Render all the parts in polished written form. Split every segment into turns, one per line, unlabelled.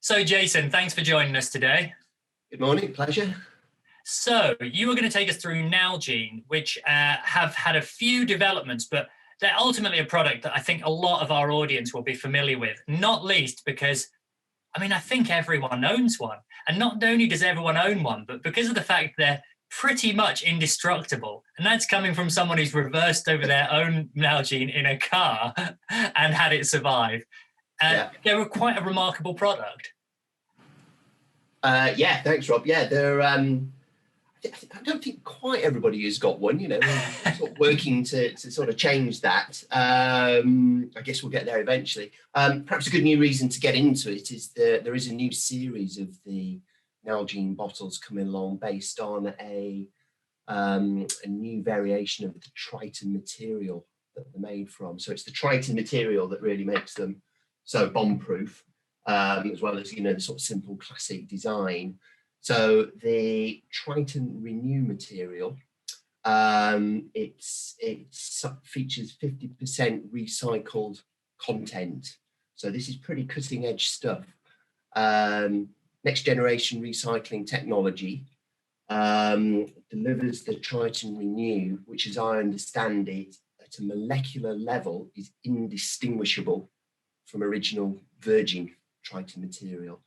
So, Jason, thanks for joining us today.
Good morning, pleasure.
So, you were going to take us through Nalgene, which have had a few developments, but they're ultimately a product that I think a lot of our audience will be familiar with, not least because, I think everyone owns one. And not only does everyone own one, but because of the fact they're pretty much indestructible. And that's coming from someone who's reversed over their own Nalgene in a car and had it survive. They were quite a remarkable product.
Thanks, Rob. Yeah, they're. I don't think quite everybody has got one. We're sort of working to sort of change that. I guess we'll get there eventually. Perhaps a good new reason to get into it is there is a new series of the Nalgene bottles coming along based on a new variation of the Triton material that they're made from. So it's the Triton material that really makes them so bomb-proof, as well as the sort of simple classic design. So the Triton Renew material, it features 50% recycled content. So this is pretty cutting edge stuff. Next generation recycling technology delivers the Triton Renew, which, as I understand it, at a molecular level is indistinguishable from original virgin Triton material.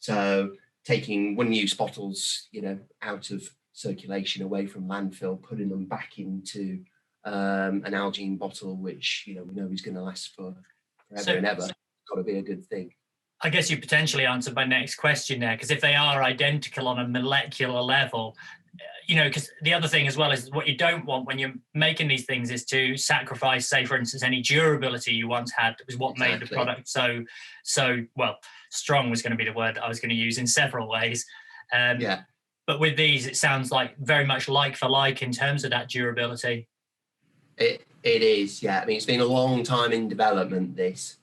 So taking one-use bottles, out of circulation, away from landfill, putting them back into an Nalgene bottle, which we know is going to last forever and ever. It's got to be a good thing.
I guess you potentially answered my next question there, because if they are identical on a molecular level, because the other thing as well is what you don't want when you're making these things is to sacrifice, say, for instance, any durability you once had. That was what made the product so well. Strong was going to be the word that I was going to use in several ways. But with these, it sounds like very much like for like in terms of that durability.
It is, yeah. It's been a long time in development, this.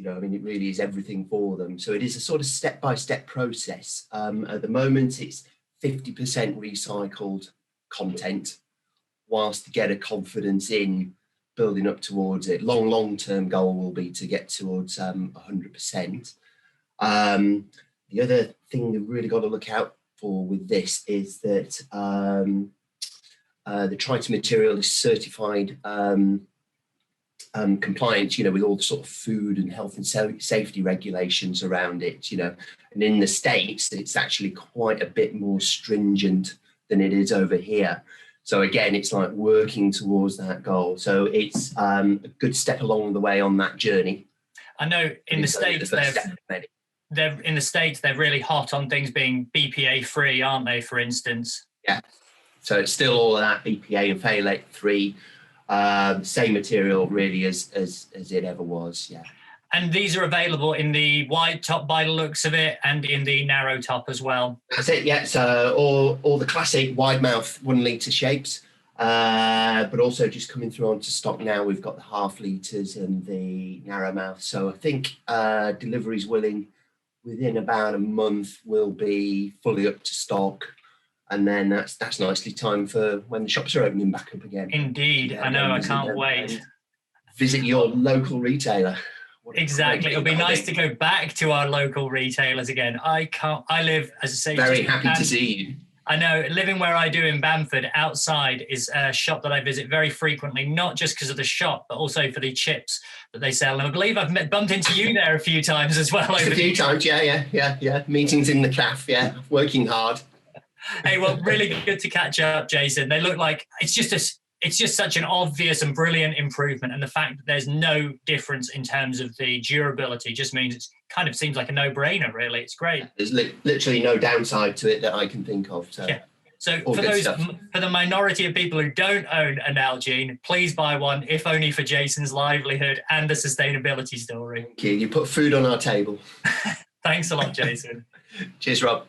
It really is everything for them. So it is a sort of step-by-step process. At the moment, it's 50% recycled content, whilst to get a confidence in building up towards it. Long-term goal will be to get towards 100%. The other thing we've really got to look out for with this is that the Triton material is certified compliant, with all the sort of food and health and safety regulations around it, and in the States, it's actually quite a bit more stringent than it is over here. So again, it's like working towards that goal. So it's a good step along the way on that journey.
I know in the States, they're really hot on things being BPA free, aren't they, for instance?
Yeah. So it's still all of that BPA and phthalate free. Same material really as it ever was, yeah.
And these are available in the wide top by the looks of it, and in the narrow top as well.
That's it, yeah. So all the classic wide mouth 1 litre shapes, but also just coming through onto stock now. We've got the half litres and the narrow mouth. So I think deliveries within about a month will be fully up to stock. And then that's nicely timed for when the shops are opening back up again.
Indeed, I know, I can't wait.
Visit your local retailer.
Exactly, it'll be nice to go back to our local retailers again. I live, as I say,
very happy to see you.
I know, living where I do in Bamford, outside is a shop that I visit very frequently, not just because of the shop, but also for the chips that they sell. And I believe I've bumped into you there a few times as well.
A few times, yeah. Meetings in the cafe, working hard.
Hey, well, really good to catch up, Jason. They look like it's just such an obvious and brilliant improvement, and the fact that there's no difference in terms of the durability just means it kind of seems like a no-brainer. Really, it's great.
There's literally no downside to it that I can think of. So,
yeah. So for the minority of people who don't own a Nalgene, please buy one, if only for Jason's livelihood and the sustainability story.
Thank you. You put food on our table.
Thanks a lot, Jason.
Cheers, Rob.